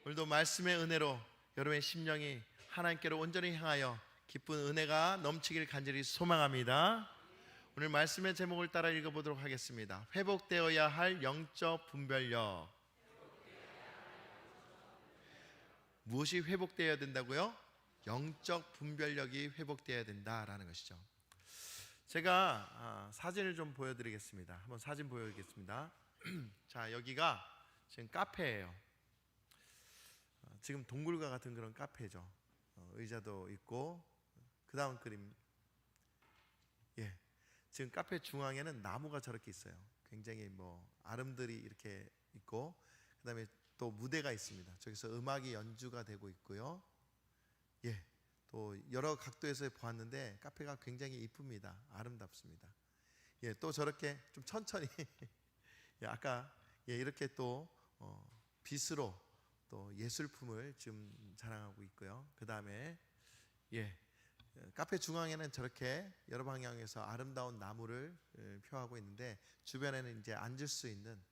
오늘도 말씀의 은혜로 여러분의 심령이 하나님께로 온전히 향하여 기쁜 은혜가 넘치길 간절히 소망합니다. 오늘 말씀의 제목을 따라 읽어보도록 하겠습니다. 회복되어야 할 영적 분별력. 무엇이 회복되어야 된다고요? 영적 분별력이 회복되어야 된다라는 것이죠. 제가 사진을 좀 보여드리겠습니다. 한번 사진 보여드리겠습니다. 자, 여기가 지금 카페예요. 지금 동굴과 같은 그런 카페죠. 의자도 있고, 그 다음 그림. 지금 카페 중앙에는 나무가 저렇게 있어요. 굉장히 아름들이 이렇게 있고, 그 다음에 또 무대가 있습니다. 저기서 음악이 연주가 되고 있고요. 또 여러 각도에서 보았는데 카페가 굉장히 이쁩니다. 아름답습니다. 또 저렇게 좀 천천히 아까 이렇게 또 빗으로 또 예술품을 지금 자랑하고 있고요. 그 다음에 카페 중앙에는 저렇게 여러 방향에서 아름다운 나무를 표하고 있는데, 주변에는 이제 앉을 수 있는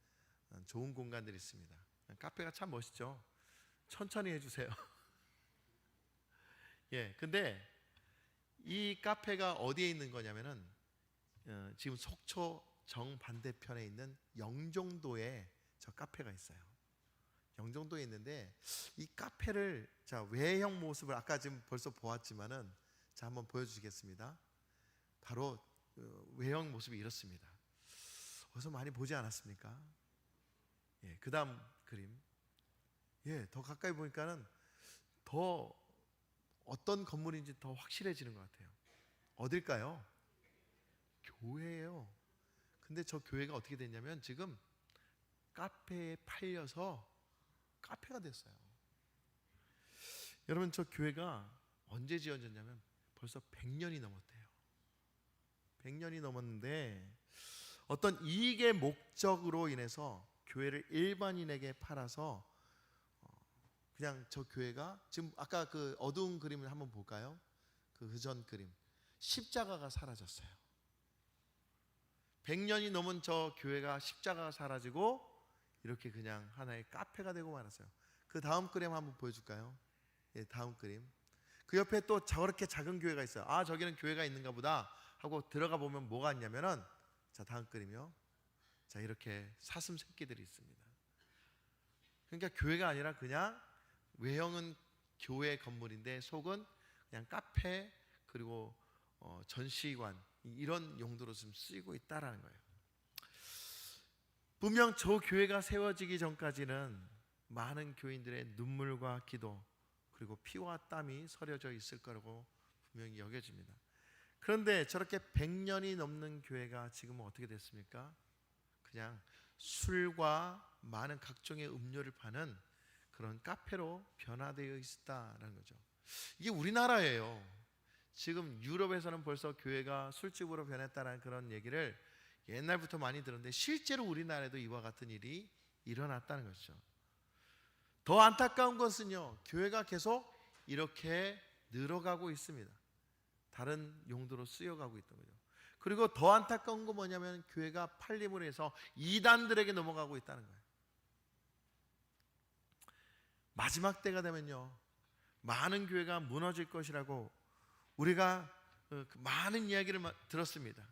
좋은 공간들이 있습니다. 카페가 참 멋있죠. 천천히 해주세요. 근데 이 카페가 어디에 있는 거냐면은 지금 속초 정반대편에 있는 영종도에 저 카페가 있어요. 영종도에 있는데, 이 카페를 외형 모습을 아까 지금 벌써 보았지만은 한번 보여주시겠습니다. 바로 외형 모습이 이렇습니다. 어디서 많이 보지 않았습니까? 그 다음 그림. 더 가까이 보니까는 더 어떤 건물인지 더 확실해지는 것 같아요. 어딜까요? 교회예요. 근데 저 교회가 어떻게 됐냐면 지금 카페에 팔려서 카페가 됐어요. 여러분, 저 교회가 언제 지어졌냐면 벌써 100년이 넘었대요. 100년이 넘었는데 어떤 이익의 목적으로 인해서 교회를 일반인에게 팔아서 그냥 저 교회가 지금 아까 그 어두운 그림을 한번 볼까요? 그 전 그림, 십자가가 사라졌어요. 100년이 넘은 저 교회가 십자가가 사라지고 이렇게 그냥 하나의 카페가 되고 말았어요. 그 다음 그림 한번 보여줄까요? 다음 그림. 그 옆에 또 저렇게 작은 교회가 있어요. 아, 저기는 교회가 있는가 보다 하고 들어가 보면 뭐가 있냐면은, 자, 다음 그림이요. 자, 이렇게 사슴 새끼들이 있습니다. 그러니까 교회가 아니라 그냥 외형은 교회 건물인데 속은 그냥 카페, 그리고 전시관, 이런 용도로 좀 쓰이고 있다라는 거예요. 분명 저 교회가 세워지기 전까지는 많은 교인들의 눈물과 기도, 그리고 피와 땀이 서려져 있을 거라고 분명히 여겨집니다. 그런데 저렇게 100년이 넘는 교회가 지금은 어떻게 됐습니까? 그냥 술과 많은 각종의 음료를 파는 그런 카페로 변화되어 있다는 거죠. 이게 우리나라예요. 지금 유럽에서는 벌써 교회가 술집으로 변했다는 그런 얘기를 옛날부터 많이 들었는데, 실제로 우리나라에도 이와 같은 일이 일어났다는 것이죠. 더 안타까운 것은요, 교회가 계속 이렇게 늘어가고 있습니다. 다른 용도로 쓰여가고 있던 거죠. 그리고 더 안타까운 건 뭐냐면 교회가 팔림으로 해서 이단들에게 넘어가고 있다는 거예요. 마지막 때가 되면요, 많은 교회가 무너질 것이라고 우리가 많은 이야기를 들었습니다.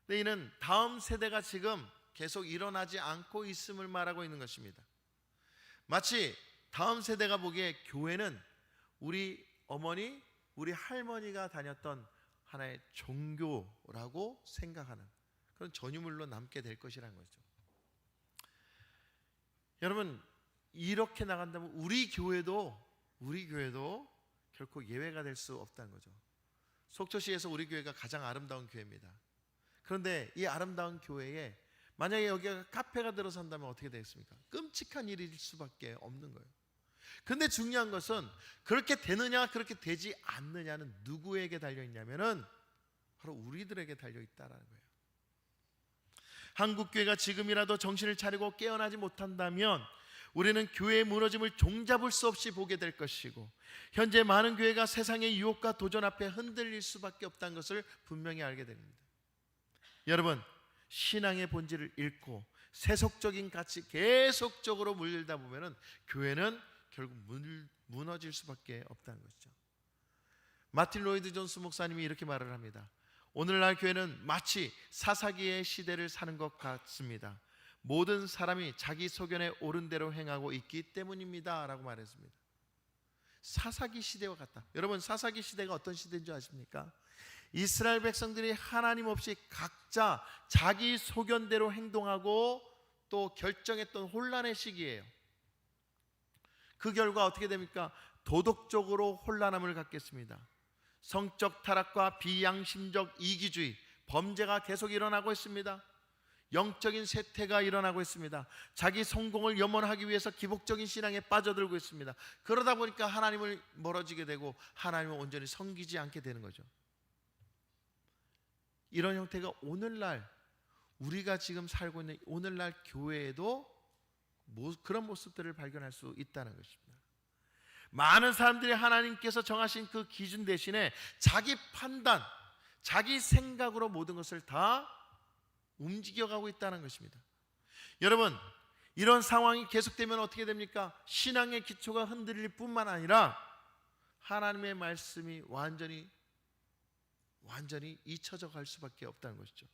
근데 이는 다음 세대가 지금 계속 일어나지 않고 있음을 말하고 있는 것입니다. 마치 다음 세대가 보기에 교회는 우리 어머니, 우리 할머니가 다녔던 하나의 종교라고 생각하는 그런 전유물로 남게 될 것이라는 거죠. 여러분, 이렇게 나간다면 우리 교회도 결코 예외가 될 수 없다는 거죠. 속초시에서 우리 교회가 가장 아름다운 교회입니다. 그런데 이 아름다운 교회에 만약에 여기가 카페가 들어선다면 어떻게 되겠습니까? 끔찍한 일일 수밖에 없는 거예요. 그런데 중요한 것은 그렇게 되느냐 그렇게 되지 않느냐는 누구에게 달려있냐면은 바로 우리들에게 달려있다라는 거예요. 한국교회가 지금이라도 정신을 차리고 깨어나지 못한다면 우리는 교회의 무너짐을 종잡을 수 없이 보게 될 것이고, 현재 많은 교회가 세상의 유혹과 도전 앞에 흔들릴 수밖에 없다는 것을 분명히 알게 됩니다. 여러분, 신앙의 본질을 잃고 세속적인 가치 계속적으로 물들다 보면은 교회는 결국 무너질 수밖에 없다는 것이죠. 마틴 로이드 존스 목사님이 이렇게 말을 합니다. 오늘날 교회는 마치 사사기의 시대를 사는 것 같습니다. 모든 사람이 자기 소견에 옳은 대로 행하고 있기 때문입니다 라고 말했습니다. 사사기 시대와 같다. 여러분, 사사기 시대가 어떤 시대인 줄 아십니까? 이스라엘 백성들이 하나님 없이 각자 자기 소견대로 행동하고 또 결정했던 혼란의 시기예요. 그 결과 어떻게 됩니까? 도덕적으로 혼란함을 갖겠습니다. 성적 타락과 비양심적 이기주의, 범죄가 계속 일어나고 있습니다. 영적인 쇠퇴가 일어나고 있습니다. 자기 성공을 염원하기 위해서 기복적인 신앙에 빠져들고 있습니다. 그러다 보니까 하나님을 멀어지게 되고 하나님을 온전히 섬기지 않게 되는 거죠. 이런 형태가 오늘날 우리가 지금 살고 있는 오늘날 교회에도 그런 모습들을 발견할 수 있다는 것입니다. 많은 사람들이 하나님께서 정하신 그 기준 대신에 자기 판단, 자기 생각으로 모든 것을 다 움직여가고 있다는 것입니다. 여러분, 이런 상황이 계속되면 어떻게 됩니까? 신앙의 기초가 흔들릴 뿐만 아니라 하나님의 말씀이 완전히 잊혀져 갈 수밖에 없다는 것이죠.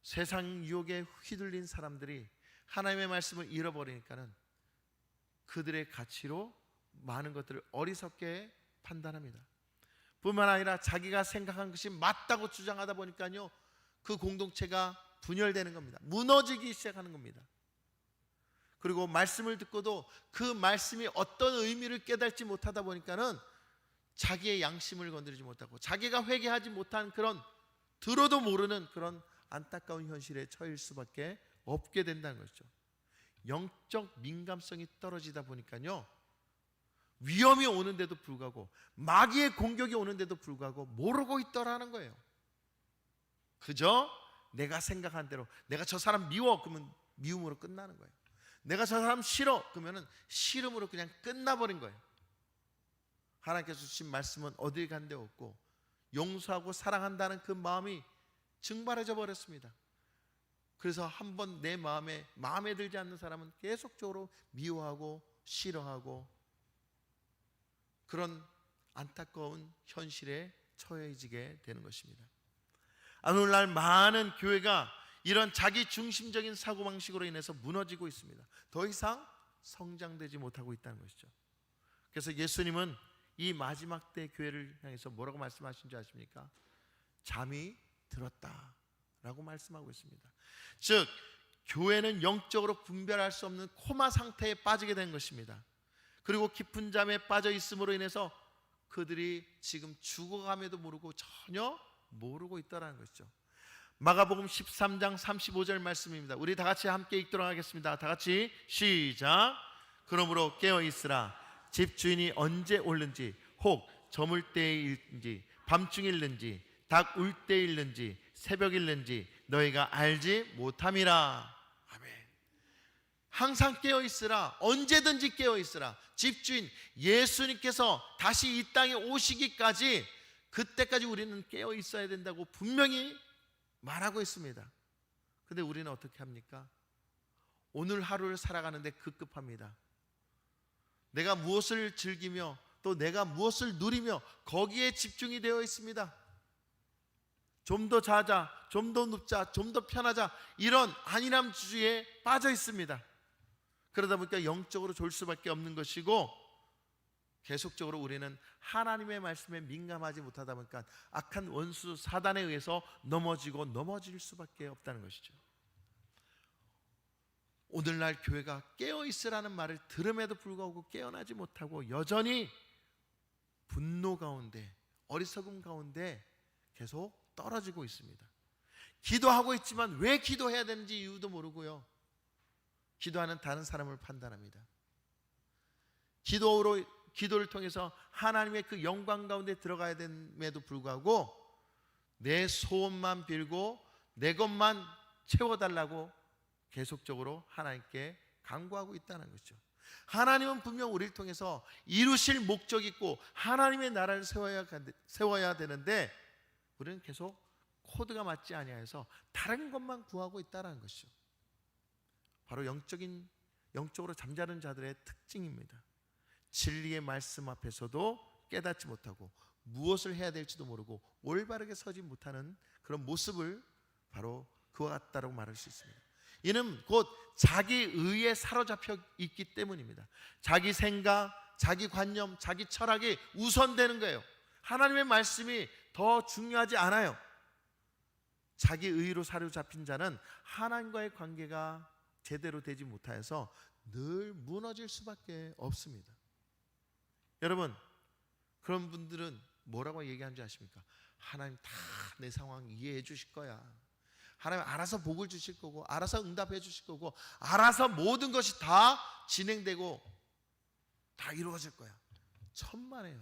세상 유혹에 휘둘린 사람들이 하나님의 말씀을 잃어버리니까는 그들의 가치로 많은 것들을 어리석게 판단합니다. 뿐만 아니라 자기가 생각한 것이 맞다고 주장하다 보니까요, 그 공동체가 분열되는 겁니다. 무너지기 시작하는 겁니다. 그리고 말씀을 듣고도 그 말씀이 어떤 의미를 깨닫지 못하다 보니까는 자기의 양심을 건드리지 못하고 자기가 회개하지 못한 그런, 들어도 모르는 그런 안타까운 현실에 처할 수밖에 없게 된다는 것이죠. 영적 민감성이 떨어지다 보니까요, 위험이 오는데도 불구하고, 마귀의 공격이 오는데도 불구하고 모르고 있더라는 거예요. 그저 내가 생각한 대로, 내가 저 사람 미워 그러면 미움으로 끝나는 거예요. 내가 저 사람 싫어 그러면 싫음으로 그냥 끝나버린 거예요. 하나님께서 주신 말씀은 어딜 간 데 없고 용서하고 사랑한다는 그 마음이 증발해져 버렸습니다. 그래서 한번 내 마음에 들지 않는 사람은 계속적으로 미워하고 싫어하고 그런 안타까운 현실에 처해지게 되는 것입니다. 오늘날 많은 교회가 이런 자기 중심적인 사고방식으로 인해서 무너지고 있습니다. 더 이상 성장되지 못하고 있다는 것이죠. 그래서 예수님은 이 마지막 때 교회를 향해서 뭐라고 말씀하신 줄 아십니까? 잠이 들었다라고 말씀하고 있습니다. 즉, 교회는 영적으로 분별할 수 없는 코마 상태에 빠지게 된 것입니다. 그리고 깊은 잠에 빠져 있음으로 인해서 그들이 지금 죽어감에도 모르고 전혀 모르고 있다는 것이죠. 마가복음 13장 35절 말씀입니다. 우리 다 같이 함께 읽도록 하겠습니다. 다 같이 시작. 그러므로 깨어 있으라. 집주인이 언제 올는지, 혹 저물 때일는지, 밤중일는지, 닭 울 때일는지, 새벽일는지 너희가 알지 못함이라. 아멘. 항상 깨어 있으라. 언제든지 깨어 있으라. 집주인 예수님께서 다시 이 땅에 오시기까지, 그때까지 우리는 깨어 있어야 된다고 분명히 말하고 있습니다. 근데 우리는 어떻게 합니까? 오늘 하루를 살아가는데 급급합니다. 내가 무엇을 즐기며 또 내가 무엇을 누리며 거기에 집중이 되어 있습니다. 좀 더 자자, 좀 더 눕자, 좀 더 편하자, 이런 안일함주의에 빠져 있습니다. 그러다 보니까 영적으로 졸 수밖에 없는 것이고, 계속적으로 우리는 하나님의 말씀에 민감하지 못하다 보니까 악한 원수 사단에 의해서 넘어질 수밖에 없다는 것이죠. 오늘날 교회가 깨어있으라는 말을 들음에도 불구하고 깨어나지 못하고 여전히 분노 가운데, 어리석음 가운데 계속 떨어지고 있습니다. 기도하고 있지만 왜 기도해야 되는지 이유도 모르고요, 기도하는 다른 사람을 판단합니다. 기도를 통해서 하나님의 그 영광 가운데 들어가야 됨에도 불구하고 내 소원만 빌고 내 것만 채워달라고 계속적으로 하나님께 간구하고 있다는 것이죠. 하나님은 분명 우리를 통해서 이루실 목적이 있고 하나님의 나라를 세워야 되는데, 우리는 계속 코드가 맞지 아니하여서 다른 것만 구하고 있다는 것이죠. 바로 영적으로 잠자는 자들의 특징입니다. 진리의 말씀 앞에서도 깨닫지 못하고 무엇을 해야 될지도 모르고 올바르게 서지 못하는 그런 모습을 바로 그와 같다라고 말할 수 있습니다. 이는 곧 자기 의에 사로잡혀 있기 때문입니다. 자기 생각, 자기 관념, 자기 철학이 우선되는 거예요. 하나님의 말씀이 더 중요하지 않아요. 자기 의로 사로잡힌 자는 하나님과의 관계가 제대로 되지 못하여서 늘 무너질 수밖에 없습니다. 여러분, 그런 분들은 뭐라고 얘기하는 줄 아십니까? 하나님 다 내 상황 이해해 주실 거야. 하나님 알아서 복을 주실 거고, 알아서 응답해 주실 거고, 알아서 모든 것이 다 진행되고 다 이루어질 거야. 천만에요.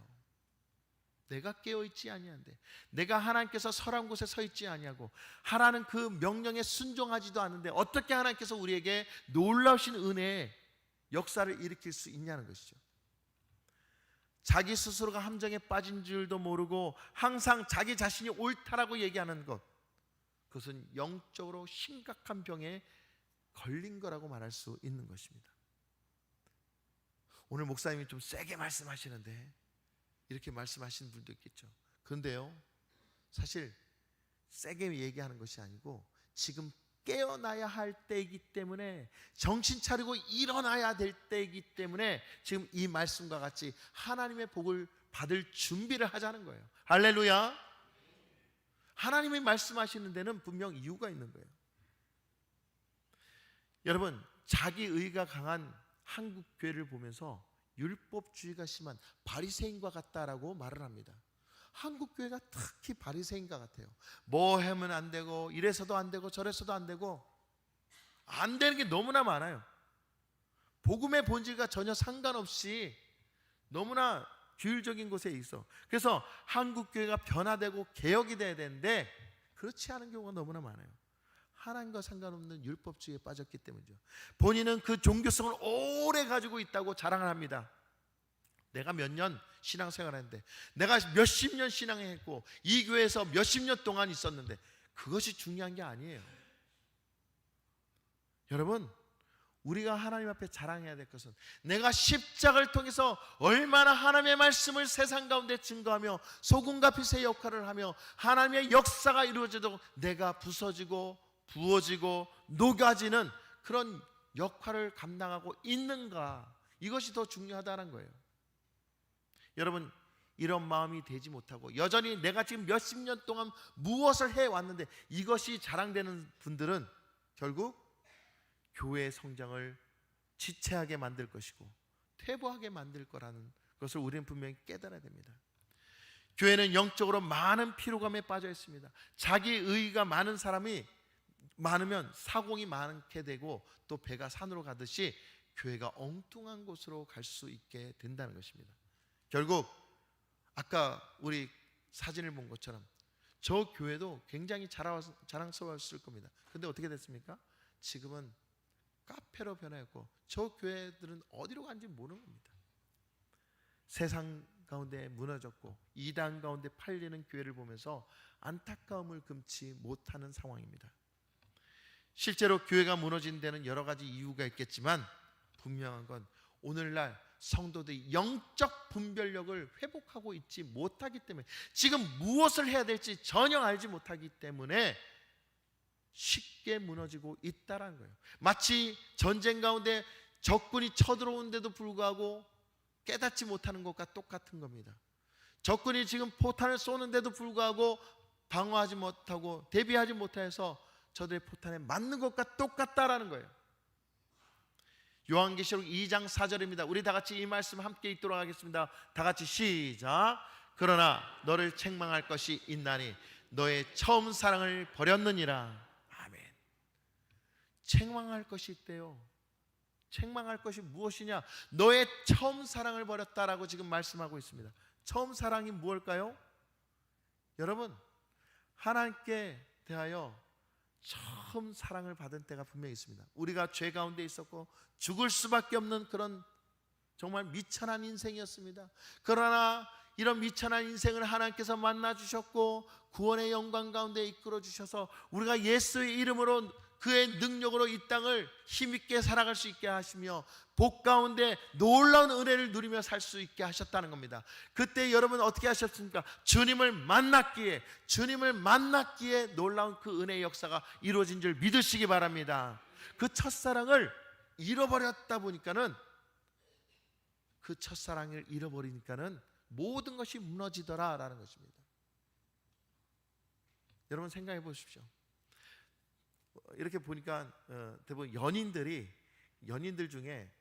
내가 깨어있지 아니한데, 내가 하나님께서 설한 곳에 서 있지 아니하고, 하나는 그 명령에 순종하지도 않는데 어떻게 하나님께서 우리에게 놀라우신 은혜의 역사를 일으킬 수 있냐는 것이죠. 자기 스스로가 함정에 빠진 줄도 모르고 항상 자기 자신이 옳다라고 얘기하는 것, 그것은 영적으로 심각한 병에 걸린 거라고 말할 수 있는 것입니다. 오늘 목사님이 좀 세게 말씀하시는데 이렇게 말씀하시는 분도 있겠죠. 그런데요, 사실 세게 얘기하는 것이 아니고 지금 깨어나야 할 때이기 때문에, 정신 차리고 일어나야 될 때이기 때문에 지금 이 말씀과 같이 하나님의 복을 받을 준비를 하자는 거예요. 할렐루야. 하나님이 말씀하시는 데는 분명 이유가 있는 거예요. 여러분, 자기 의가 강한 한국 교회를 보면서 율법주의가 심한 바리새인과 같다라고 말을 합니다. 한국 교회가 특히 바리새인과 같아요. 뭐 하면 안 되고, 이래서도 안 되고 저래서도 안 되고, 안 되는 게 너무나 많아요. 복음의 본질과 전혀 상관없이 너무나 규율적인 곳에 있어. 그래서 한국 교회가 변화되고 개혁이 돼야 되는데 그렇지 않은 경우가 너무나 많아요. 하나님과 상관없는 율법주의에 빠졌기 때문이죠. 본인은 그 종교성을 오래 가지고 있다고 자랑을 합니다. 내가 몇 년 신앙생활했는데, 내가 몇십 년 신앙했고, 이 교회에서 몇십 년 동안 있었는데, 그것이 중요한 게 아니에요. 여러분, 우리가 하나님 앞에 자랑해야 될 것은 내가 십자가를 통해서 얼마나 하나님의 말씀을 세상 가운데 증거하며 소금과 빛의 역할을 하며 하나님의 역사가 이루어지도록 내가 부서지고 부어지고 녹아지는 그런 역할을 감당하고 있는가, 이것이 더 중요하다는 거예요. 여러분, 이런 마음이 되지 못하고 여전히 내가 지금 몇십 년 동안 무엇을 해왔는데 이것이 자랑되는 분들은 결국 교회의 성장을 지체하게 만들 것이고 퇴보하게 만들 거라는 것을 우리는 분명히 깨달아야 됩니다. 교회는 영적으로 많은 피로감에 빠져 있습니다. 자기 의의가 많은 사람이 많으면 사공이 많게 되고 또 배가 산으로 가듯이 교회가 엉뚱한 곳으로 갈 수 있게 된다는 것입니다. 결국 아까 우리 사진을 본 것처럼 저 교회도 굉장히 자랑스러웠을 겁니다. 근데 어떻게 됐습니까? 지금은 카페로 변했고 저 교회들은 어디로 간지 모르는 겁니다. 세상 가운데 무너졌고 이단 가운데 팔리는 교회를 보면서 안타까움을 금치 못하는 상황입니다. 실제로 교회가 무너진 데는 여러 가지 이유가 있겠지만 분명한 건 오늘날 성도들이 영적 분별력을 회복하고 있지 못하기 때문에, 지금 무엇을 해야 될지 전혀 알지 못하기 때문에 쉽게 무너지고 있다는 거예요. 마치 전쟁 가운데 적군이 쳐들어오는데도 불구하고 깨닫지 못하는 것과 똑같은 겁니다. 적군이 지금 포탄을 쏘는데도 불구하고 방어하지 못하고 대비하지 못해서 저들의 포탄에 맞는 것과 똑같다라는 거예요. 요한계시록 2장 4절입니다. 우리 다 같이 이 말씀 함께 읽도록 하겠습니다. 다 같이 시작. 그러나 너를 책망할 것이 있나니 너의 처음 사랑을 버렸느니라. 아멘. 책망할 것이 있대요. 책망할 것이 무엇이냐? 너의 처음 사랑을 버렸다라고 지금 말씀하고 있습니다. 처음 사랑이 무엇일까요? 여러분, 하나님께 대하여 처음 사랑을 받은 때가 분명히 있습니다. 우리가 죄 가운데 있었고 죽을 수밖에 없는 그런 정말 미천한 인생이었습니다. 그러나 이런 미천한 인생을 하나님께서 만나 주셨고 구원의 영광 가운데 이끌어 주셔서 우리가 예수의 이름으로 그의 능력으로 이 땅을 힘있게 살아갈 수 있게 하시며 복 가운데 놀라운 은혜를 누리며 살 수 있게 하셨다는 겁니다. 그때 여러분 어떻게 하셨습니까? 주님을 만났기에 놀라운 그 은혜의 역사가 이루어진 줄 믿으시기 바랍니다. 그 첫사랑을 잃어버렸다 보니까는, 그 첫사랑을 잃어버리니까는 모든 것이 무너지더라라는 것입니다. 여러분 생각해 보십시오. 이렇게 보니까 대부분 연인들 중에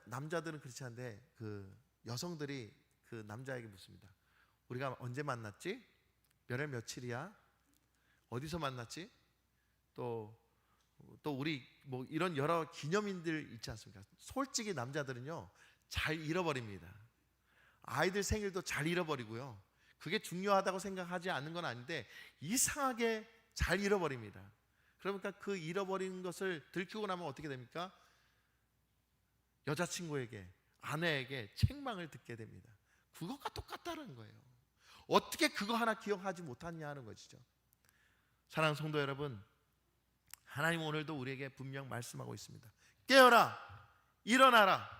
남자들은 그렇지 않은데 그 여성들이 그 남자에게 묻습니다. 우리가 언제 만났지? 몇 월 며칠이야? 어디서 만났지? 또 우리 뭐 이런 여러 기념일들 있지 않습니까? 솔직히 남자들은요 잘 잃어버립니다. 아이들 생일도 잘 잃어버리고요. 그게 중요하다고 생각하지 않는 건 아닌데 이상하게 잘 잃어버립니다. 그러니까 그 잃어버린 것을 들키고 나면 어떻게 됩니까? 여자친구에게, 아내에게 책망을 듣게 됩니다. 그것과 똑같다는 거예요. 어떻게 그거 하나 기억하지 못하냐 하는 것이죠. 사랑하는 성도 여러분, 하나님 오늘도 우리에게 분명 말씀하고 있습니다. 깨어라, 일어나라.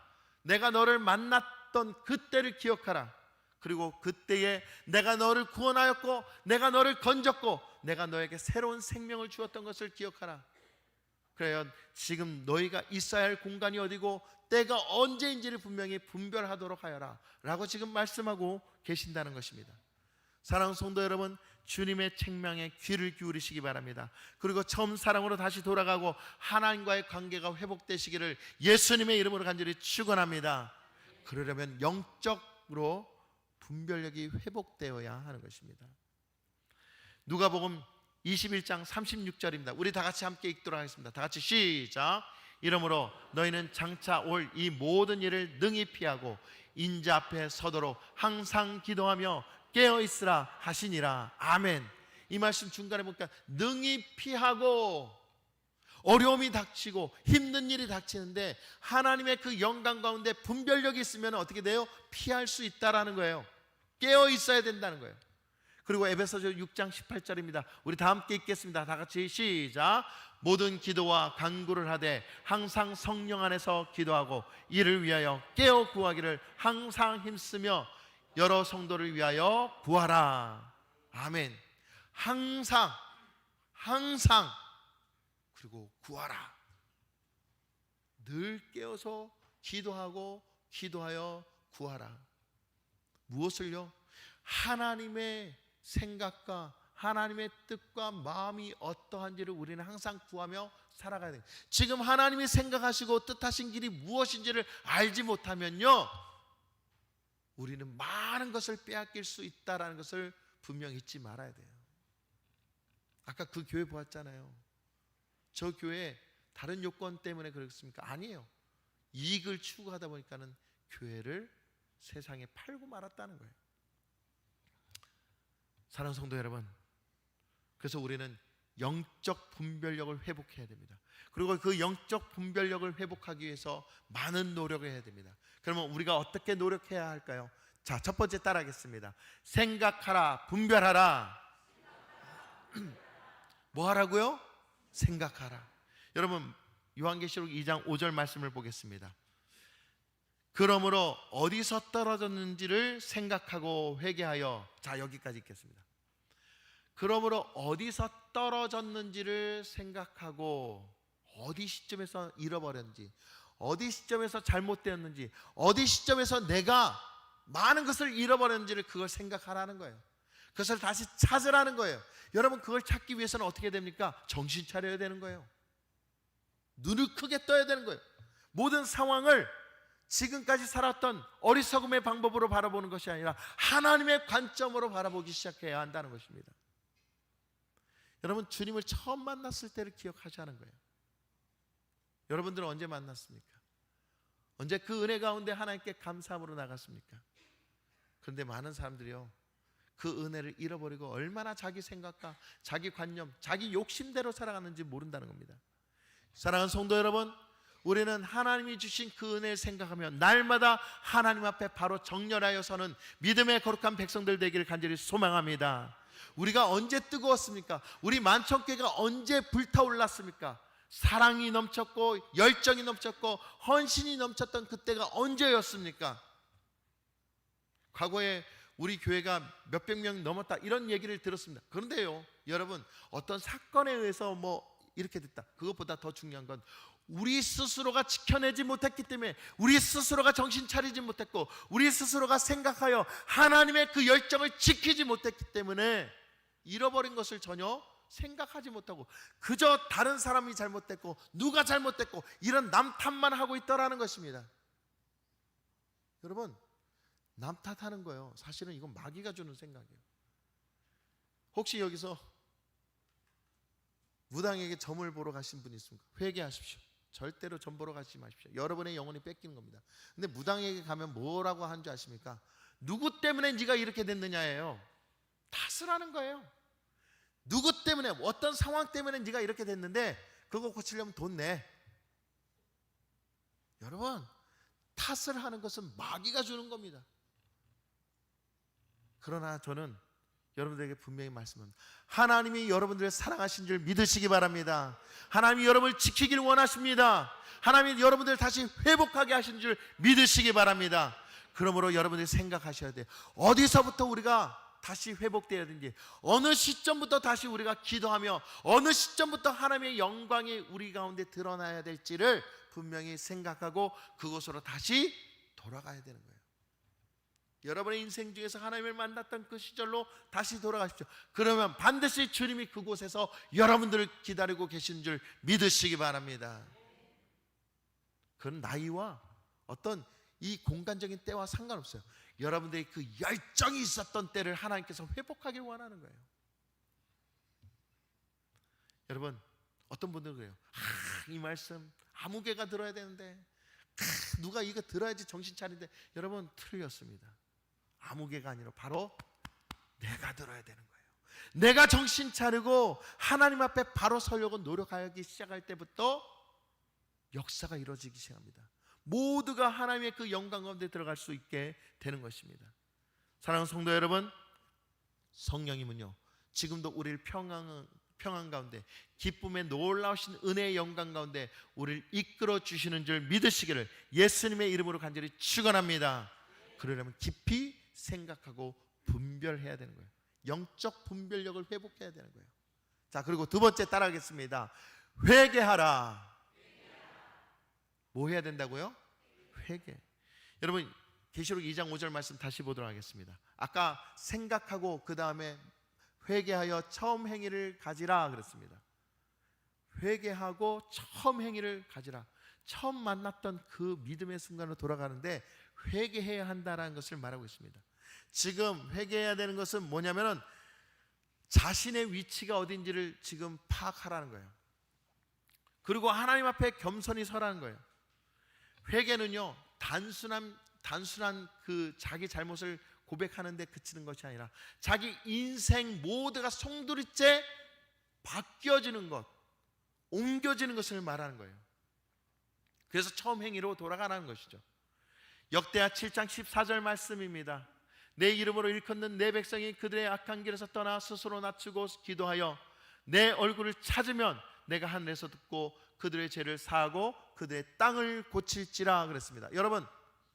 내가 너를 만났던 그때를 기억하라. 그리고 그때에 내가 너를 구원하였고 내가 너를 건졌고 내가 너에게 새로운 생명을 주었던 것을 기억하라. 그래야 지금 너희가 있어야 할 공간이 어디고 때가 언제인지를 분명히 분별하도록 하여라 라고 지금 말씀하고 계신다는 것입니다. 사랑하는 성도 여러분, 주님의 책망에 귀를 기울이시기 바랍니다. 그리고 처음 사랑으로 다시 돌아가고 하나님과의 관계가 회복되시기를 예수님의 이름으로 간절히 축원합니다. 그러려면 영적으로 분별력이 회복되어야 하는 것입니다. 누가복음 21장 36절입니다. 우리 다 같이 함께 읽도록 하겠습니다. 다 같이 시작. 이러므로 너희는 장차 올 이 모든 일을 능히 피하고 인자 앞에 서도록 항상 기도하며 깨어 있으라 하시니라. 아멘. 이 말씀 중간에 보니까 능히 피하고, 어려움이 닥치고 힘든 일이 닥치는데 하나님의 그 영광 가운데 분별력이 있으면 어떻게 돼요? 피할 수 있다라는 거예요. 깨어 있어야 된다는 거예요. 그리고 에베소서 6장 18절입니다. 우리 다 함께 읽겠습니다. 다 같이 시작. 모든 기도와 간구를 하되 항상 성령 안에서 기도하고 이를 위하여 깨어 구하기를 항상 힘쓰며 여러 성도를 위하여 구하라. 아멘. 항상 그리고 구하라. 늘 깨어서 기도하고 기도하여 구하라. 무엇을요? 하나님의 생각과 하나님의 뜻과 마음이 어떠한지를 우리는 항상 구하며 살아가야 돼요. 지금 하나님이 생각하시고 뜻하신 길이 무엇인지를 알지 못하면요, 우리는 많은 것을 빼앗길 수 있다는 것을 분명히 잊지 말아야 돼요. 아까 그 교회 보았잖아요. 저 교회 다른 요건 때문에 그렇습니까? 아니에요. 이익을 추구하다 보니까는 교회를 세상에 팔고 말았다는 거예요. 사랑하는 성도 여러분, 그래서 우리는 영적 분별력을 회복해야 됩니다. 그리고 그 영적 분별력을 회복하기 위해서 많은 노력을 해야 됩니다. 그러면 우리가 어떻게 노력해야 할까요? 자, 첫 번째 따라하겠습니다. 생각하라, 분별하라. 뭐 하라고요? 생각하라. 여러분, 요한계시록 2장 5절 말씀을 보겠습니다. 그러므로 어디서 떨어졌는지를 생각하고 회개하여. 자, 여기까지 읽겠습니다. 그러므로 어디서 떨어졌는지를 생각하고, 어디 시점에서 잃어버렸는지, 어디 시점에서 잘못되었는지, 어디 시점에서 내가 많은 것을 잃어버렸는지를 그걸 생각하라는 거예요. 그것을 다시 찾으라는 거예요. 여러분, 그걸 찾기 위해서는 어떻게 됩니까? 정신 차려야 되는 거예요. 눈을 크게 떠야 되는 거예요. 모든 상황을 지금까지 살았던 어리석음의 방법으로 바라보는 것이 아니라 하나님의 관점으로 바라보기 시작해야 한다는 것입니다. 여러분, 주님을 처음 만났을 때를 기억하자는 거예요. 여러분들은 언제 만났습니까? 언제 그 은혜 가운데 하나님께 감사함으로 나갔습니까? 그런데 많은 사람들이요, 그 은혜를 잃어버리고 얼마나 자기 생각과 자기 관념, 자기 욕심대로 살아가는지 모른다는 겁니다. 사랑하는 성도 여러분, 우리는 하나님이 주신 그 은혜를 생각하며 날마다 하나님 앞에 바로 정렬하여 서는 믿음의 거룩한 백성들 되기를 간절히 소망합니다. 우리가 언제 뜨거웠습니까? 우리 만천교회가 언제 불타올랐습니까? 사랑이 넘쳤고 열정이 넘쳤고 헌신이 넘쳤던 그때가 언제였습니까? 과거에 우리 교회가 몇백 명 넘었다 이런 얘기를 들었습니다. 그런데요, 여러분, 어떤 사건에 의해서 이렇게 됐다, 그것보다 더 중요한 건 우리 스스로가 지켜내지 못했기 때문에, 우리 스스로가 정신 차리지 못했고, 우리 스스로가 생각하여 하나님의 그 열정을 지키지 못했기 때문에 잃어버린 것을 전혀 생각하지 못하고 그저 다른 사람이 잘못됐고 누가 잘못됐고 이런 남 탓만 하고 있더라는 것입니다. 여러분, 남 탓하는 거예요. 사실은 이건 마귀가 주는 생각이에요. 혹시 여기서 무당에게 점을 보러 가신 분이 있습니까? 회개하십시오. 절대로 점 보러 가지 마십시오. 여러분의 영혼이 뺏기는 겁니다. 근데 무당에게 가면 뭐라고 하는 줄 아십니까? 누구 때문에 네가 이렇게 됐느냐예요. 탓을 하는 거예요. 누구 때문에, 어떤 상황 때문에 네가 이렇게 됐는데 그거 고치려면 돈 내. 여러분, 탓을 하는 것은 마귀가 주는 겁니다. 그러나 저는 여러분들에게 분명히 말씀합니다. 하나님이 여러분들을 사랑하신 줄 믿으시기 바랍니다. 하나님이 여러분을 지키길 원하십니다. 하나님이 여러분들을 다시 회복하게 하신 줄 믿으시기 바랍니다. 그러므로 여러분들이 생각하셔야 돼요. 어디서부터 우리가 다시 회복되어야 되는지, 어느 시점부터 다시 우리가 기도하며 어느 시점부터 하나님의 영광이 우리 가운데 드러나야 될지를 분명히 생각하고 그곳으로 다시 돌아가야 되는 거예요. 여러분의 인생 중에서 하나님을 만났던 그 시절로 다시 돌아가십시오. 그러면 반드시 주님이 그곳에서 여러분들을 기다리고 계신 줄 믿으시기 바랍니다. 그건 나이와 어떤 이 공간적인 때와 상관없어요. 여러분들의 그 열정이 있었던 때를 하나님께서 회복하길 원하는 거예요. 여러분, 어떤 분들은 그래요. 이 말씀 아무 개가 들어야 되는데, 누가 이거 들어야지 정신 차리는데, 여러분, 틀렸습니다. 아무 개가 아니라 바로 내가 들어야 되는 거예요. 내가 정신 차리고 하나님 앞에 바로 서려고 노력하기 시작할 때부터 역사가 이루어지기 시작합니다. 모두가 하나님의 그 영광 가운데 들어갈 수 있게 되는 것입니다. 사랑하는 성도 여러분, 성령님은요 지금도 우리를 평안 가운데, 기쁨의 놀라우신 은혜의 영광 가운데 우리를 이끌어 주시는 줄 믿으시기를 예수님의 이름으로 간절히 축원합니다. 그러려면 깊이 생각하고 분별해야 되는 거예요. 영적 분별력을 회복해야 되는 거예요. 자, 그리고 두 번째 따라하겠습니다. 회개하라. 뭐 해야 된다고요? 회개. 여러분, 계시록 2장 5절 말씀 다시 보도록 하겠습니다. 아까 생각하고 그 다음에 회개하여 처음 행위를 가지라 그랬습니다. 회개하고 처음 행위를 가지라. 처음 만났던 그 믿음의 순간으로 돌아가는데 회개해야 한다는 것을 말하고 있습니다. 지금 회개해야 되는 것은 뭐냐면은 자신의 위치가 어딘지를 지금 파악하라는 거예요. 그리고 하나님 앞에 겸손히 서라는 거예요. 회개는요 단순한 그 자기 잘못을 고백하는 데 그치는 것이 아니라 자기 인생 모두가 송두리째 바뀌어지는 것, 옮겨지는 것을 말하는 거예요. 그래서 처음 행위로 돌아가라는 것이죠. 역대하 7장 14절 말씀입니다. 내 이름으로 일컫는 내 백성이 그들의 악한 길에서 떠나 스스로 낮추고 기도하여 내 얼굴을 찾으면 내가 하늘에서 듣고 그들의 죄를 사하고 그들의 땅을 고칠지라 그랬습니다. 여러분,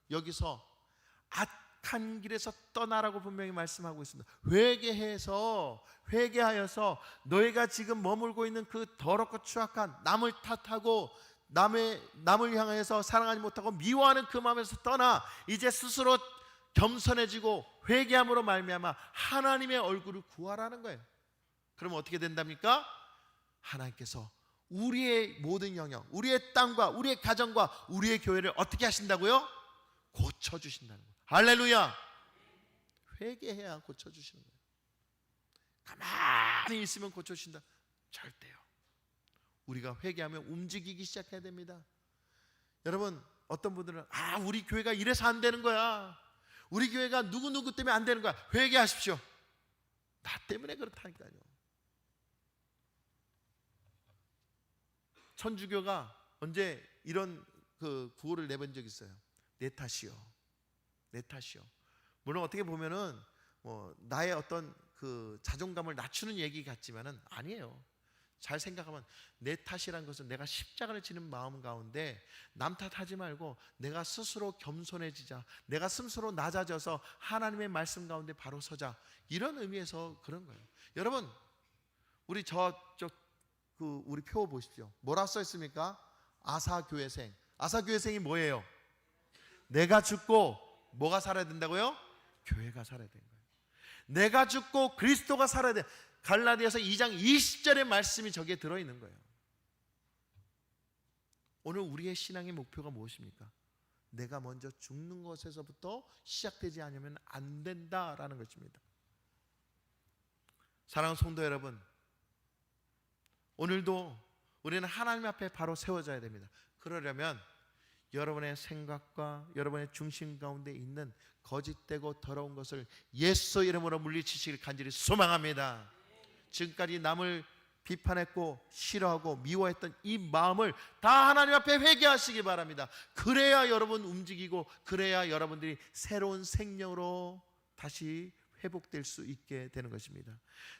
여기서 악한 길에서 떠나라고 분명히 말씀하고 있습니다. 회개하여서 너희가 지금 머물고 있는 그 더럽고 추악한, 남을 탓하고 남을 향해서 사랑하지 못하고 미워하는 그 마음에서 떠나 이제 스스로 겸손해지고 회개함으로 말미암아 하나님의 얼굴을 구하라는 거예요. 그럼 어떻게 된답니까? 하나님께서 우리의 모든 영역, 우리의 땅과 우리의 가정과 우리의 교회를 어떻게 하신다고요? 고쳐주신다는 거예요. 할렐루야. 회개해야 고쳐주시는 거예요. 가만히 있으면 고쳐주신다? 절대요. 우리가 회개하면 움직이기 시작해야 됩니다. 여러분, 어떤 분들은 우리 교회가 이래서 안 되는 거야, 우리 교회가 누구누구 때문에 안 되는 거야. 회개하십시오. 나 때문에 그렇다니까요. 천주교가 언제 이런 그 구호를 내본 적이 있어요. 내 탓이요. 물론 어떻게 보면은 나의 어떤 그 자존감을 낮추는 얘기 같지만은 아니에요. 잘 생각하면 내 탓이란 것은 내가 십자가를 지는 마음 가운데 남 탓하지 말고 내가 스스로 겸손해지자, 내가 스스로 낮아져서 하나님의 말씀 가운데 바로 서자, 이런 의미에서 그런 거예요. 여러분, 우리 우리 표 보십시오. 뭐라 써 있습니까? 아사교회생. 아사교회생이 뭐예요? 내가 죽고 뭐가 살아야 된다고요? 교회가 살아야 되는 거예요. 내가 죽고 그리스도가 살아야 돼. 갈라디아서 2장 20절의 말씀이 저기에 들어있는 거예요. 오늘 우리의 신앙의 목표가 무엇입니까? 내가 먼저 죽는 것에서부터 시작되지 않으면 안 된다라는 것입니다. 사랑하는 성도 여러분, 오늘도 우리는 하나님 앞에 바로 세워져야 됩니다. 그러려면 여러분의 생각과 여러분의 중심 가운데 있는 거짓되고 더러운 것을 예수 이름으로 물리치시길 간절히 소망합니다. 지금까지 남을 비판했고 싫어하고 미워했던 이 마음을 다 하나님 앞에 회개하시기 바랍니다. 그래야 여러분 움직이고, 그래야 여러분들이 새로운 생명으로 다시 회복될 수 있게 되는 것입니다.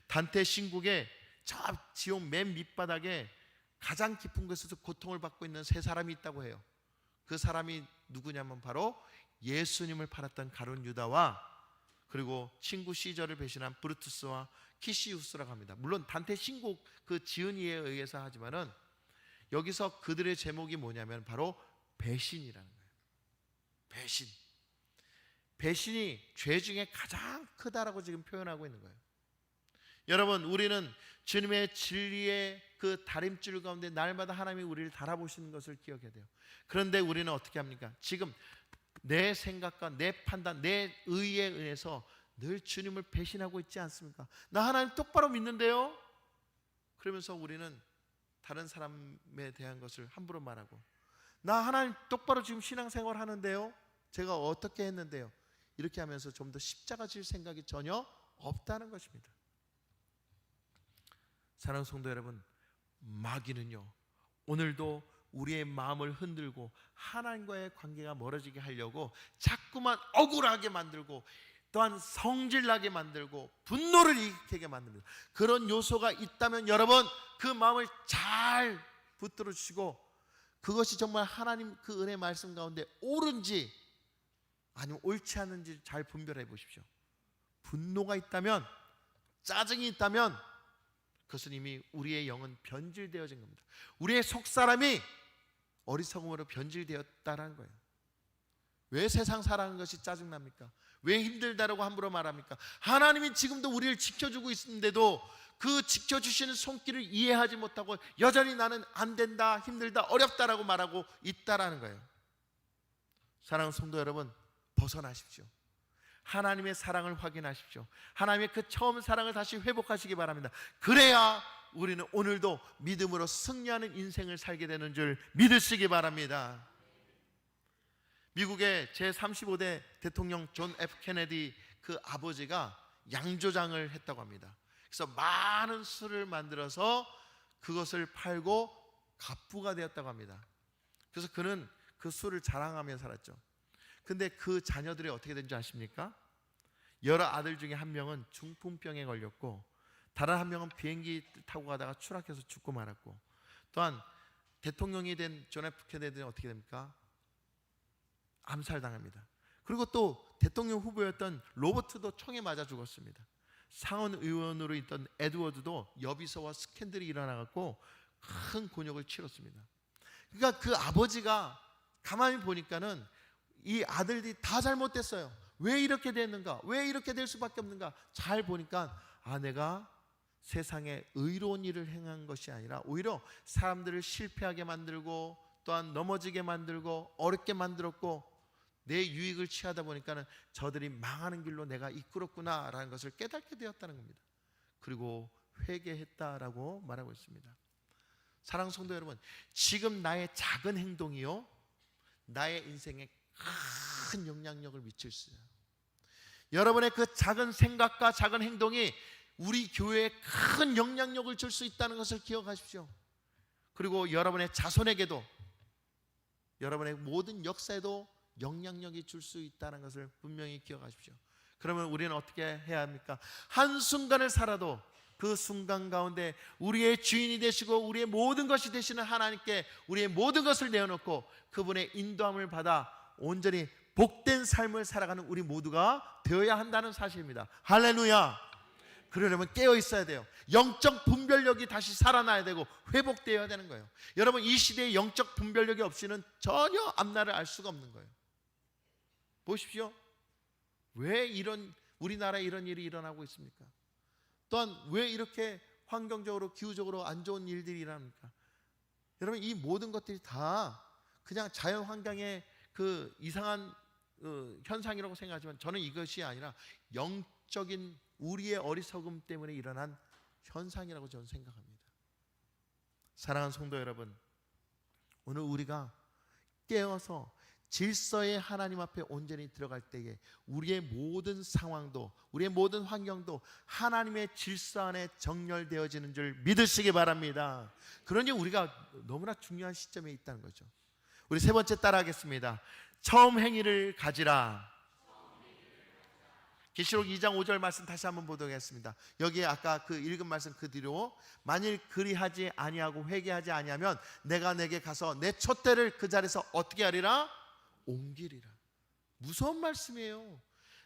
단테 신국의 저 지옥 맨 밑바닥에 가장 깊은 곳에서 고통을 받고 있는 세 사람이 있다고 해요. 그 사람이 누구냐면 바로 예수님을 팔았던 가룟 유다와, 그리고 친구 시저를 배신한 브루투스와 키시우스라고 합니다. 물론 단테 신곡 그 지은이에 의해서 하지만은 여기서 그들의 제목이 뭐냐면 바로 배신이라는 거예요. 배신. 배신이 죄 중에 가장 크다라고 지금 표현하고 있는 거예요. 여러분, 우리는 주님의 진리의 그 다림줄 가운데 날마다 하나님이 우리를 달아보시는 것을 기억해야 돼요. 그런데 우리는 어떻게 합니까? 지금 내 생각과 내 판단, 내 의에 의해서 늘 주님을 배신하고 있지 않습니까? 나 하나님 똑바로 믿는데요? 그러면서 우리는 다른 사람에 대한 것을 함부로 말하고, 나 하나님 똑바로 지금 신앙생활 하는데요? 제가 어떻게 했는데요? 이렇게 하면서 좀 더 십자가 질 생각이 전혀 없다는 것입니다. 사랑하는 성도 여러분, 마귀는요, 오늘도 우리의 마음을 흔들고 하나님과의 관계가 멀어지게 하려고 자꾸만 억울하게 만들고, 또한 성질나게 만들고 분노를 일으키게 만듭니다. 그런 요소가 있다면 여러분, 그 마음을 잘 붙들어 주시고, 그것이 정말 하나님 그 은혜 말씀 가운데 옳은지 아니면 옳지 않은지 잘 분별해 보십시오. 분노가 있다면, 짜증이 있다면 그것은 이미 우리의 영은 변질되어진 겁니다. 우리의 속사람이 어리석음으로 변질되었다는 거예요. 왜 세상 살아가는 것이 짜증납니까? 왜 힘들다라고 함부로 말합니까? 하나님이 지금도 우리를 지켜주고 있는데도 그 지켜주시는 손길을 이해하지 못하고 여전히 나는 안 된다, 힘들다, 어렵다라고 말하고 있다라는 거예요. 사랑하는 성도 여러분, 벗어나십시오. 하나님의 사랑을 확인하십시오. 하나님의 그 처음 사랑을 다시 회복하시기 바랍니다. 그래야 우리는 오늘도 믿음으로 승리하는 인생을 살게 되는 줄 믿으시기 바랍니다. 미국의 제35대 대통령 존 F 케네디 그 아버지가 양조장을 했다고 합니다. 그래서 많은 술을 만들어서 그것을 팔고 갑부가 되었다고 합니다. 그래서 그는 그 술을 자랑하며 살았죠. 근데 그 자녀들이 어떻게 된 줄 아십니까? 여러 아들 중에 한 명은 중풍병에 걸렸고, 다른 한 명은 비행기 타고 가다가 추락해서 죽고 말았고, 또한 대통령이 된 존 F 케네디는 어떻게 됩니까? 암살당합니다. 그리고 또 대통령 후보였던 로버트도 총에 맞아 죽었습니다. 상원 의원으로 있던 에드워드도 여비서와 스캔들이 일어나갖고 큰 곤욕을 치렀습니다. 그러니까 그 아버지가 가만히 보니까는 이 아들들이 다 잘못됐어요. 왜 이렇게 됐는가? 왜 이렇게 될 수밖에 없는가? 잘 보니까 내가 세상에 의로운 일을 행한 것이 아니라 오히려 사람들을 실패하게 만들고, 또한 넘어지게 만들고 어렵게 만들었고, 내 유익을 취하다 보니까는 저들이 망하는 길로 내가 이끌었구나라는 것을 깨닫게 되었다는 겁니다. 그리고 회개했다라고 말하고 있습니다. 사랑하는 성도 여러분, 지금 나의 작은 행동이요, 나의 인생에 큰 영향력을 미칠 수 있어요. 여러분의 그 작은 생각과 작은 행동이 우리 교회에 큰 영향력을 줄 수 있다는 것을 기억하십시오. 그리고 여러분의 자손에게도, 여러분의 모든 역사에도 영향력이 줄 수 있다는 것을 분명히 기억하십시오. 그러면 우리는 어떻게 해야 합니까? 한순간을 살아도 그 순간 가운데 우리의 주인이 되시고 우리의 모든 것이 되시는 하나님께 우리의 모든 것을 내어놓고 그분의 인도함을 받아 온전히 복된 삶을 살아가는 우리 모두가 되어야 한다는 사실입니다. 할렐루야. 그러려면 깨어 있어야 돼요. 영적 분별력이 다시 살아나야 되고 회복되어야 되는 거예요. 여러분, 이 시대에 영적 분별력이 없이는 전혀 앞날을 알 수가 없는 거예요. 보십시오. 왜 우리나라에 이런 일이 일어나고 있습니까? 또한 왜 이렇게 환경적으로 기후적으로 안 좋은 일들이 일어납니까? 여러분, 이 모든 것들이 다 그냥 자연 환경의 그 이상한 현상이라고 생각하지만 저는 이것이 아니라 영적인 우리의 어리석음 때문에 일어난 현상이라고 저는 생각합니다. 사랑하는 성도 여러분, 오늘 우리가 깨어서 질서의 하나님 앞에 온전히 들어갈 때에 우리의 모든 상황도 우리의 모든 환경도 하나님의 질서 안에 정렬되어지는 줄 믿으시기 바랍니다. 그러니 우리가 너무나 중요한 시점에 있다는 거죠. 우리 세 번째 따라하겠습니다. 처음 행위를 가지라. 계시록 2장 5절 말씀 다시 한번 보도록 하겠습니다. 여기에 아까 그 읽은 말씀 그대로 만일 그리하지 아니하고 회개하지 아니하면 내가 내게 가서 내 촛대를 그 자리에서 어떻게 하리라? 옮기리라. 무서운 말씀이에요.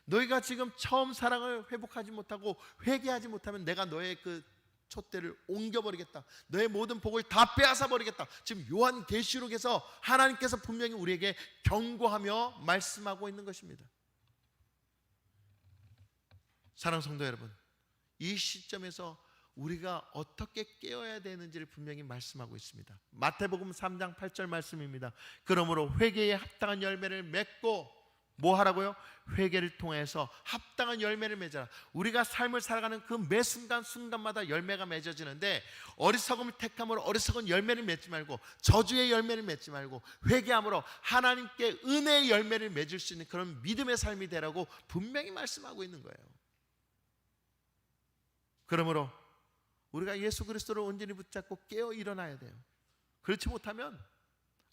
너희가 지금 처음 사랑을 회복하지 못하고 회개하지 못하면 내가 너의 그 촛대를 옮겨버리겠다. 너의 모든 복을 다 빼앗아 버리겠다. 지금 요한계시록에서 하나님께서 분명히 우리에게 경고하며 말씀하고 있는 것입니다. 사랑하는 성도 여러분, 이 시점에서 우리가 어떻게 깨어야 되는지를 분명히 말씀하고 있습니다. 마태복음 3장 8절 말씀입니다. 그러므로 회개에 합당한 열매를 맺고 뭐 하라고요? 회개를 통해서 합당한 열매를 맺어라. 우리가 삶을 살아가는 그 매 순간순간마다 열매가 맺어지는데 어리석음을 택함으로 어리석은 열매를 맺지 말고 저주의 열매를 맺지 말고 회개함으로 하나님께 은혜의 열매를 맺을 수 있는 그런 믿음의 삶이 되라고 분명히 말씀하고 있는 거예요. 그러므로 우리가 예수 그리스도를 온전히 붙잡고 깨어 일어나야 돼요. 그렇지 못하면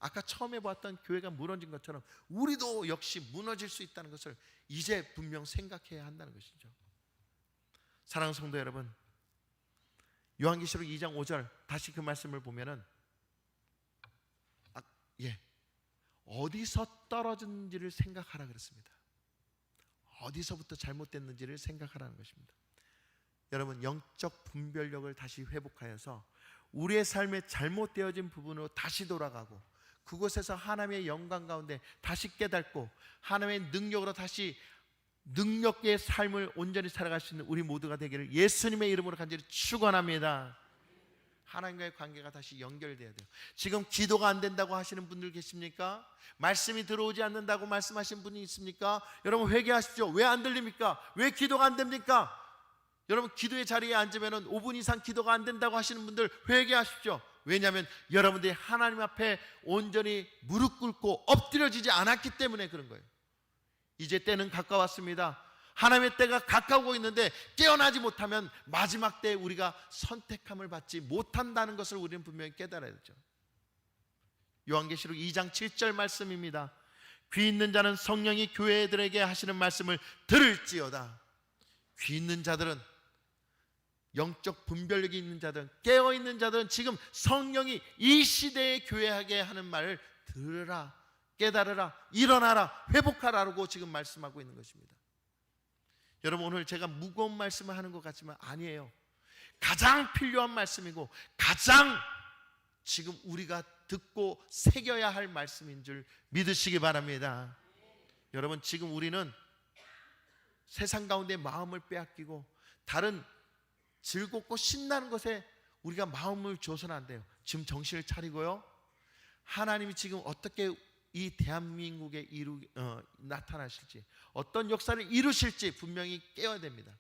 아까 처음에 보았던 교회가 무너진 것처럼 우리도 역시 무너질 수 있다는 것을 이제 분명 생각해야 한다는 것이죠. 사랑하는 성도 여러분, 요한계시록 2장 5절 다시 그 말씀을 보면은 어디서 떨어졌는지를 생각하라 그랬습니다. 어디서부터 잘못됐는지를 생각하라는 것입니다. 여러분, 영적 분별력을 다시 회복하여서 우리의 삶에 잘못되어진 부분으로 다시 돌아가고 그곳에서 하나님의 영광 가운데 다시 깨닫고 하나님의 능력으로 다시 능력의 삶을 온전히 살아갈 수 있는 우리 모두가 되기를 예수님의 이름으로 간절히 축원합니다. 하나님과의 관계가 다시 연결돼야 돼요. 지금 기도가 안 된다고 하시는 분들 계십니까? 말씀이 들어오지 않는다고 말씀하신 분이 있습니까? 여러분, 회개하십시오. 왜 안 들립니까? 왜 기도가 안 됩니까? 여러분, 기도의 자리에 앉으면 5분 이상 기도가 안 된다고 하시는 분들 회개하십시오. 왜냐하면 여러분들이 하나님 앞에 온전히 무릎 꿇고 엎드려지지 않았기 때문에 그런 거예요. 이제 때는 가까웠습니다. 하나님의 때가 가까우고 있는데 깨어나지 못하면 마지막 때에 우리가 선택함을 받지 못한다는 것을 우리는 분명히 깨달아야 되죠. 요한계시록 2장 7절 말씀입니다. 귀 있는 자는 성령이 교회들에게 하시는 말씀을 들을지어다. 귀 있는 자들은, 영적 분별력이 있는 자들은, 깨어있는 자들은 지금 성령이 이 시대에 교회하게 하는 말을 들으라, 깨달으라, 일어나라, 회복하라고 지금 말씀하고 있는 것입니다. 여러분, 오늘 제가 무거운 말씀을 하는 것 같지만 아니에요. 가장 필요한 말씀이고 가장 지금 우리가 듣고 새겨야 할 말씀인 줄 믿으시기 바랍니다. 여러분, 지금 우리는 세상 가운데 마음을 빼앗기고 다른 즐겁고 신나는 것에 우리가 마음을 줘서는 안 돼요. 지금 정신을 차리고요, 하나님이 지금 어떻게 이 대한민국에 나타나실지, 어떤 역사를 이루실지 분명히 깨어야 됩니다.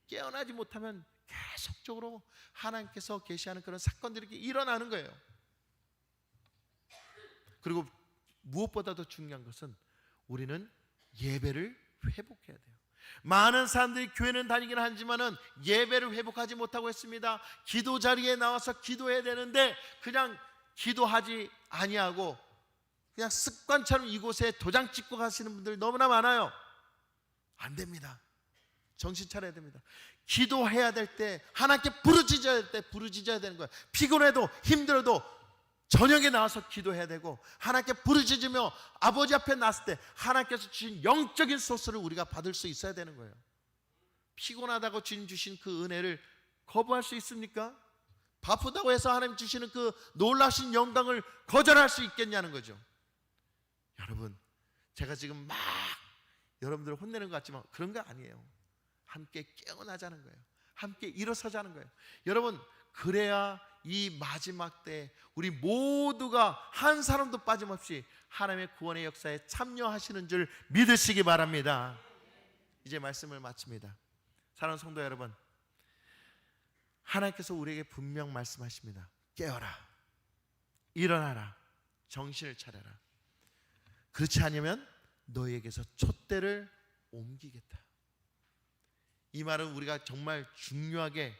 깨어나지 못하면 계속적으로 하나님께서 계시하는 그런 사건들이 일어나는 거예요. 그리고 무엇보다도 중요한 것은 우리는 예배를 회복해야 돼요. 많은 사람들이 교회는 다니긴 하지만은 예배를 회복하지 못하고 있습니다. 기도 자리에 나와서 기도해야 되는데 그냥 기도하지 아니하고 그냥 습관처럼 이곳에 도장 찍고 가시는 분들이 너무나 많아요. 안 됩니다. 정신 차려야 됩니다. 기도해야 될 때, 하나님께 부르짖어야 될 때 부르짖어야 되는 거예요. 피곤해도 힘들어도 저녁에 나와서 기도해야 되고, 하나님께 부르짖으며 아버지 앞에 나왔을 때 하나님께서 주신 영적인 소스를 우리가 받을 수 있어야 되는 거예요. 피곤하다고 주님 주신 그 은혜를 거부할 수 있습니까? 바쁘다고 해서 하나님 주시는 그 놀라신 영광을 거절할 수 있겠냐는 거죠. 여러분, 제가 지금 막 여러분들을 혼내는 것 같지만 그런 거 아니에요. 함께 깨어나자는 거예요. 함께 일어서자는 거예요. 여러분, 그래야 이 마지막 때 우리 모두가 한 사람도 빠짐없이 하나님의 구원의 역사에 참여하시는 줄 믿으시기 바랍니다. 이제 말씀을 마칩니다. 사랑하는 성도 여러분, 하나님께서 우리에게 분명 말씀하십니다. 깨어라, 일어나라, 정신을 차려라. 그렇지 않으면 너희에게서 촛대를 옮기겠다. 이 말은 우리가 정말 중요하게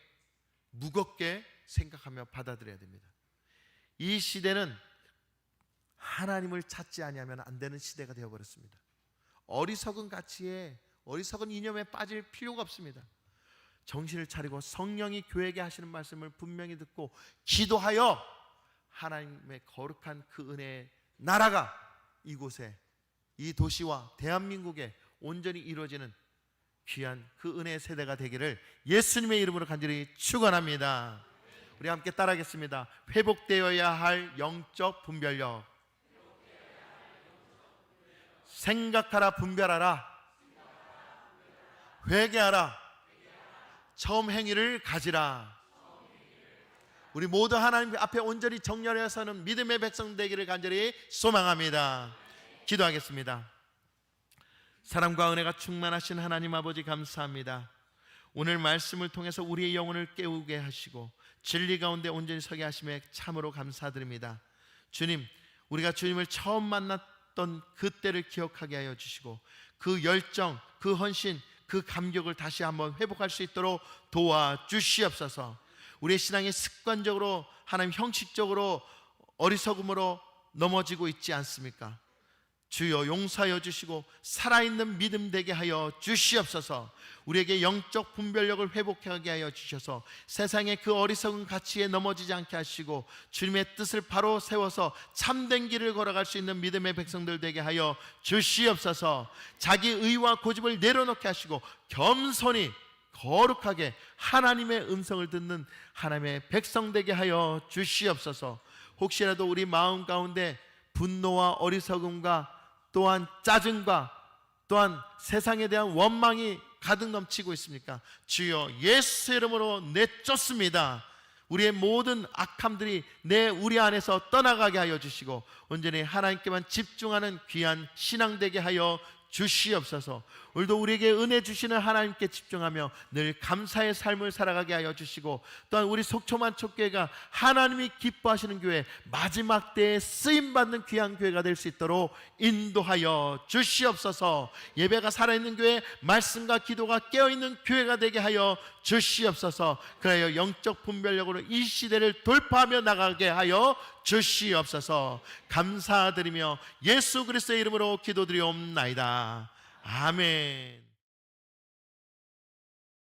무겁게 생각하며 받아들여야 됩니다. 이 시대는 하나님을 찾지 아니하면 안 되는 시대가 되어버렸습니다. 어리석은 가치에, 어리석은 이념에 빠질 필요가 없습니다. 정신을 차리고 성령이 교회에게 하시는 말씀을 분명히 듣고 기도하여 하나님의 거룩한 그 은혜의 나라가 이곳에, 이 도시와 대한민국에 온전히 이루어지는 귀한 그 은혜의 세대가 되기를 예수님의 이름으로 간절히 축원합니다. 우리 함께 따라하겠습니다. 회복되어야 할 영적 분별력. 생각하라, 분별하라, 회개하라, 처음 행위를 가지라. 우리 모두 하나님 앞에 온전히 정렬해 서는 믿음의 백성 되기를 간절히 소망합니다. 기도하겠습니다. 사랑과 은혜가 충만하신 하나님 아버지, 감사합니다. 오늘 말씀을 통해서 우리의 영혼을 깨우게 하시고 진리 가운데 온전히 서게 하심에 참으로 감사드립니다. 주님, 우리가 주님을 처음 만났던 그때를 기억하게 하여 주시고 그 열정, 그 헌신, 그 감격을 다시 한번 회복할 수 있도록 도와주시옵소서. 우리의 신앙이 습관적으로, 하나님 형식적으로, 어리석음으로 넘어지고 있지 않습니까? 주여 용서하여 주시고 살아있는 믿음 되게 하여 주시옵소서. 우리에게 영적 분별력을 회복하게 하여 주셔서 세상의 그 어리석은 가치에 넘어지지 않게 하시고 주님의 뜻을 바로 세워서 참된 길을 걸어갈 수 있는 믿음의 백성들 되게 하여 주시옵소서. 자기 의와 고집을 내려놓게 하시고 겸손히 거룩하게 하나님의 음성을 듣는 하나님의 백성 되게 하여 주시옵소서. 혹시라도 우리 마음 가운데 분노와 어리석음과 또한 짜증과 또한 세상에 대한 원망이 가득 넘치고 있습니까? 주여 예수 이름으로 내쫓습니다. 우리의 모든 악함들이 우리 안에서 떠나가게 하여 주시고 온전히 하나님께만 집중하는 귀한 신앙 되게 하여 주시옵소서. 오늘도 우리에게 은혜 주시는 하나님께 집중하며 늘 감사의 삶을 살아가게 하여 주시고 또한 우리 속초만 촉교회가 하나님이 기뻐하시는 교회, 마지막 때에 쓰임받는 귀한 교회가 될 수 있도록 인도하여 주시옵소서. 예배가 살아있는 교회, 말씀과 기도가 깨어있는 교회가 되게 하여 주시옵소서. 그래야 영적 분별력으로 이 시대를 돌파하며 나가게 하여 주시옵소서. 감사드리며 예수 그리스도의 이름으로 기도드리옵나이다. 아멘.